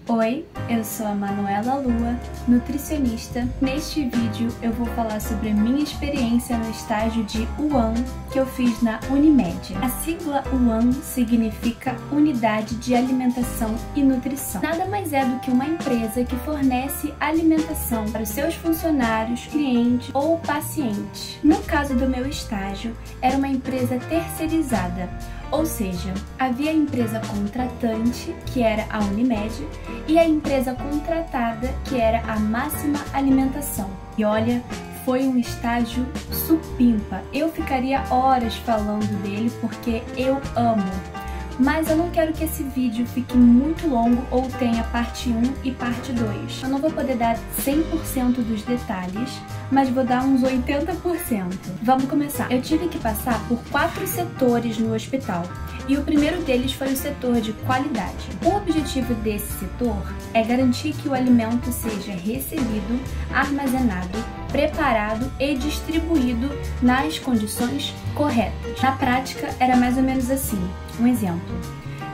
Oi, eu sou a Manuela Lua, nutricionista. Neste vídeo eu vou falar sobre a minha experiência no estágio de UAN que eu fiz na Unimed. A sigla UAN significa Unidade de Alimentação e Nutrição. Nada mais é do que uma empresa que fornece alimentação para os seus funcionários, clientes ou pacientes. No caso do meu estágio, era uma empresa terceirizada. Ou seja, havia a empresa contratante, que era a Unimed, e a empresa contratada, que era a Máxima Alimentação. E olha, foi um estágio supimpa. Eu ficaria horas falando dele porque eu amo. Mas eu não quero que esse vídeo fique muito longo ou tenha parte 1 e parte 2. Eu não vou poder dar 100% dos detalhes, mas vou dar uns 80%. Vamos começar. Eu tive que passar por 4 setores no hospital. E o primeiro deles foi o setor de qualidade. O objetivo desse setor é garantir que o alimento seja recebido, armazenado, preparado e distribuído nas condições corretas. Na prática, era mais ou menos assim. Um exemplo.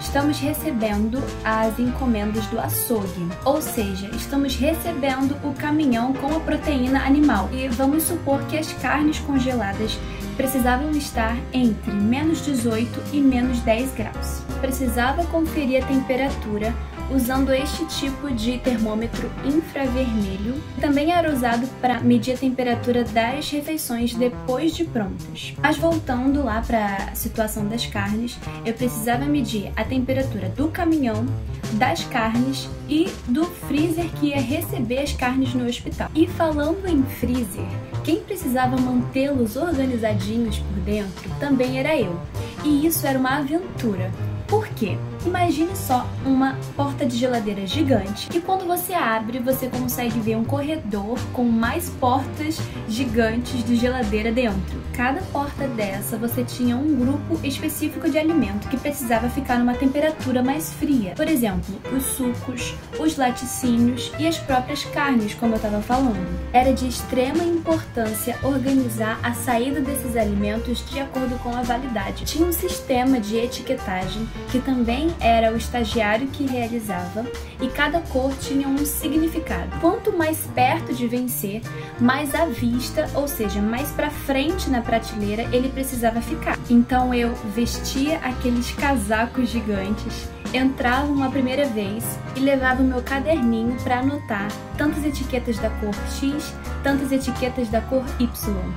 Estamos recebendo as encomendas do açougue, ou seja, estamos recebendo o caminhão com a proteína animal. E vamos supor que as carnes congeladas precisavam estar entre menos 18 e menos 10 graus. Precisava conferir a temperatura usando este tipo de termômetro infravermelho. Também era usado para medir a temperatura das refeições depois de prontas. Mas voltando lá para a situação das carnes, eu precisava medir a temperatura do caminhão, das carnes e do freezer que ia receber as carnes no hospital. E falando em freezer, quem precisava mantê-los organizadinhos por dentro também era eu. E isso era uma aventura. Por quê? Imagine só uma porta de geladeira gigante e quando você abre, você consegue ver um corredor com mais portas gigantes de geladeira dentro. Cada porta dessa você tinha um grupo específico de alimento que precisava ficar numa temperatura mais fria. Por exemplo, os sucos, os laticínios e as próprias carnes, como eu estava falando. Era de extrema importância organizar a saída desses alimentos de acordo com a validade. Tinha um sistema de etiquetagem que também era o estagiário que realizava e cada cor tinha um significado. Quanto mais perto de vencer, mais à vista, ou seja, mais para frente na prateleira ele precisava ficar. Então eu vestia aqueles casacos gigantes, entrava uma primeira vez e levava o meu caderninho para anotar tantas etiquetas da cor X, tantas etiquetas da cor Y.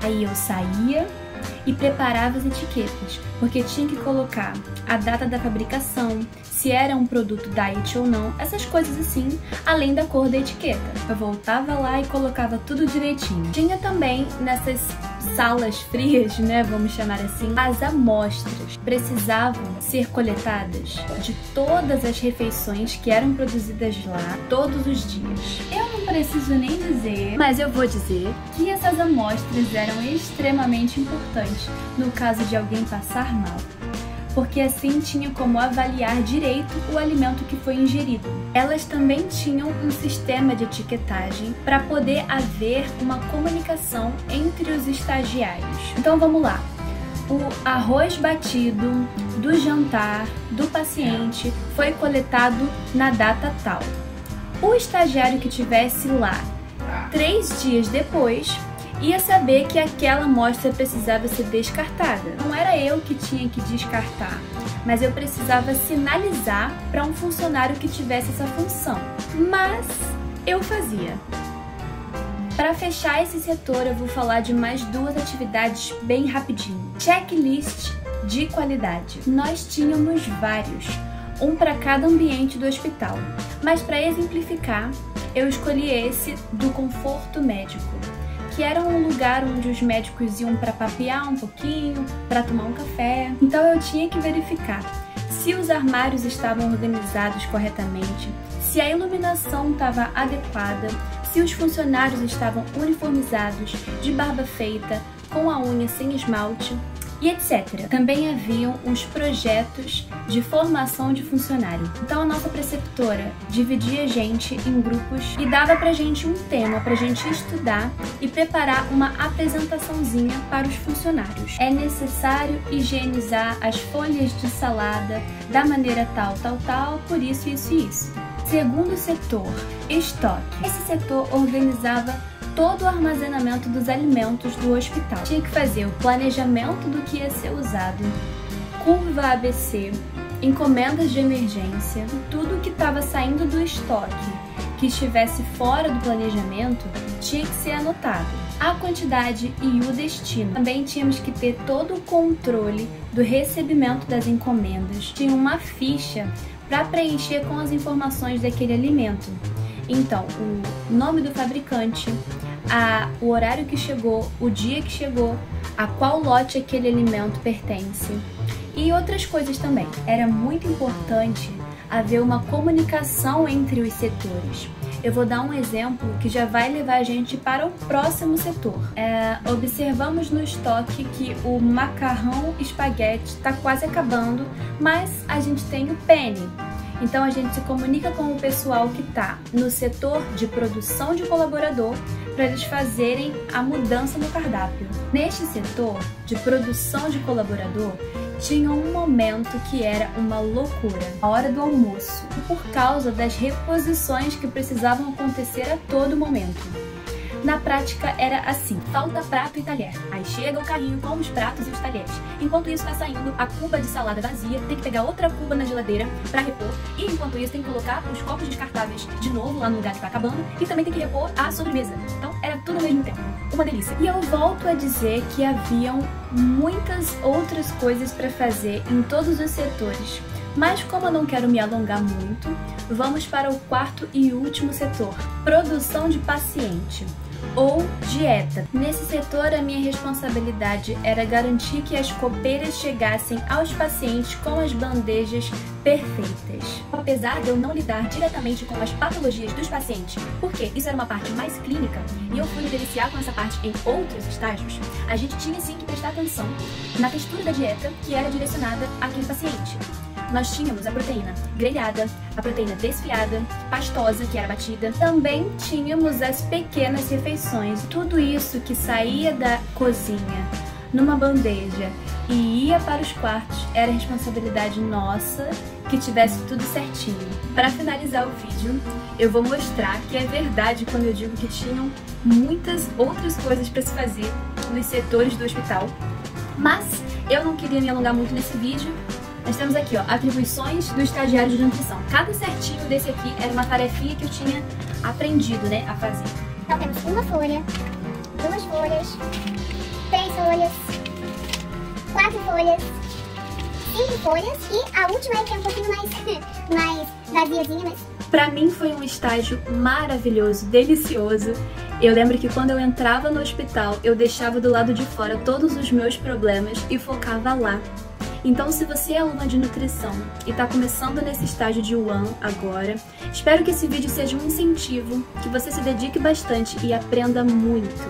Aí eu saía e preparava as etiquetas, porque tinha que colocar a data da fabricação, se era um produto diet ou não, essas coisas assim, além da cor da etiqueta. Eu voltava lá e colocava tudo direitinho. Tinha também nessas salas frias, né, vamos chamar assim, as amostras precisavam ser coletadas de todas as refeições que eram produzidas lá todos os dias. Eu não preciso nem dizer, mas eu vou dizer que essas amostras eram extremamente importantes no caso de alguém passar mal, porque assim tinha como avaliar direito o alimento que foi ingerido. Elas também tinham um sistema de etiquetagem para poder haver uma comunicação entre os estagiários. Então vamos lá. O arroz batido do jantar do paciente foi coletado na data tal. O estagiário que tivesse lá 3 dias depois ia saber que aquela amostra precisava ser descartada. Não era eu que tinha que descartar, mas eu precisava sinalizar para um funcionário que tivesse essa função. Mas eu fazia. Para fechar esse setor, eu vou falar de mais 2 atividades bem rapidinho. Checklist de qualidade. Nós tínhamos vários, um para cada ambiente do hospital, mas para exemplificar, eu escolhi esse do conforto médico, que era um lugar onde os médicos iam para papear um pouquinho, para tomar um café. Então eu tinha que verificar se os armários estavam organizados corretamente, se a iluminação estava adequada, se os funcionários estavam uniformizados, de barba feita, com a unha sem esmalte e etc. Também haviam os projetos de formação de funcionário. Então a nossa preceptora dividia a gente em grupos e dava pra gente um tema pra gente estudar e preparar uma apresentaçãozinha para os funcionários. É necessário higienizar as folhas de salada da maneira tal, por isso, isso e isso. Segundo setor, estoque. Esse setor organizava todo o armazenamento dos alimentos do hospital. Tinha que fazer o planejamento do que ia ser usado, curva ABC, encomendas de emergência, tudo que estava saindo do estoque, que estivesse fora do planejamento, tinha que ser anotado. A quantidade e o destino. Também tínhamos que ter todo o controle do recebimento das encomendas. Tinha uma ficha para preencher com as informações daquele alimento. Então, o nome do fabricante, o horário que chegou, o dia que chegou, a qual lote aquele alimento pertence e outras coisas também. Era muito importante haver uma comunicação entre os setores. Eu vou dar um exemplo que já vai levar a gente para o próximo setor. Observamos no estoque que o macarrão espaguete está quase acabando, mas a gente tem o penne. Então a gente se comunica com o pessoal que está no setor de produção de colaborador para eles fazerem a mudança no cardápio. Neste setor de produção de colaborador, tinha um momento que era uma loucura, a hora do almoço, por causa das reposições que precisavam acontecer a todo momento. Na prática era assim, falta prato e talher, aí chega o carrinho com os pratos e os talheres. Enquanto isso está saindo a cuba de salada vazia, tem que pegar outra cuba na geladeira para repor, e enquanto isso tem que colocar os copos descartáveis de novo lá no lugar que está acabando, e também tem que repor a sobremesa. Então era tudo ao mesmo tempo, uma delícia. E eu volto a dizer que haviam muitas outras coisas para fazer em todos os setores. Mas como eu não quero me alongar muito, vamos para o quarto e último setor, produção de paciente ou dieta. Nesse setor, a minha responsabilidade era garantir que as copeiras chegassem aos pacientes com as bandejas perfeitas. Apesar de eu não lidar diretamente com as patologias dos pacientes, porque isso era uma parte mais clínica, e eu fui me deliciar com essa parte em outros estágios, a gente tinha sim que prestar atenção na textura da dieta que era direcionada àquele paciente. Nós tínhamos a proteína grelhada, a proteína desfiada, pastosa, que era batida. Também tínhamos as pequenas refeições. Tudo isso que saía da cozinha numa bandeja e ia para os quartos era responsabilidade nossa que tivesse tudo certinho. Para finalizar o vídeo, eu vou mostrar que é verdade quando eu digo que tinham muitas outras coisas para se fazer nos setores do hospital. Mas eu não queria me alongar muito nesse vídeo. Nós temos aqui, ó, atribuições do estagiário de nutrição. Cada certinho desse aqui era uma tarefinha que eu tinha aprendido, né, a fazer. Então temos uma folha, 2 folhas, 3 folhas, 4 folhas, 5 folhas e a última é que é um pouquinho mais vaziazinha, mas... Pra mim foi um estágio maravilhoso, delicioso. Eu lembro que quando eu entrava no hospital, eu deixava do lado de fora todos os meus problemas e focava lá. Então, se você é aluna de nutrição e está começando nesse estágio de UAN agora, espero que esse vídeo seja um incentivo, que você se dedique bastante e aprenda muito.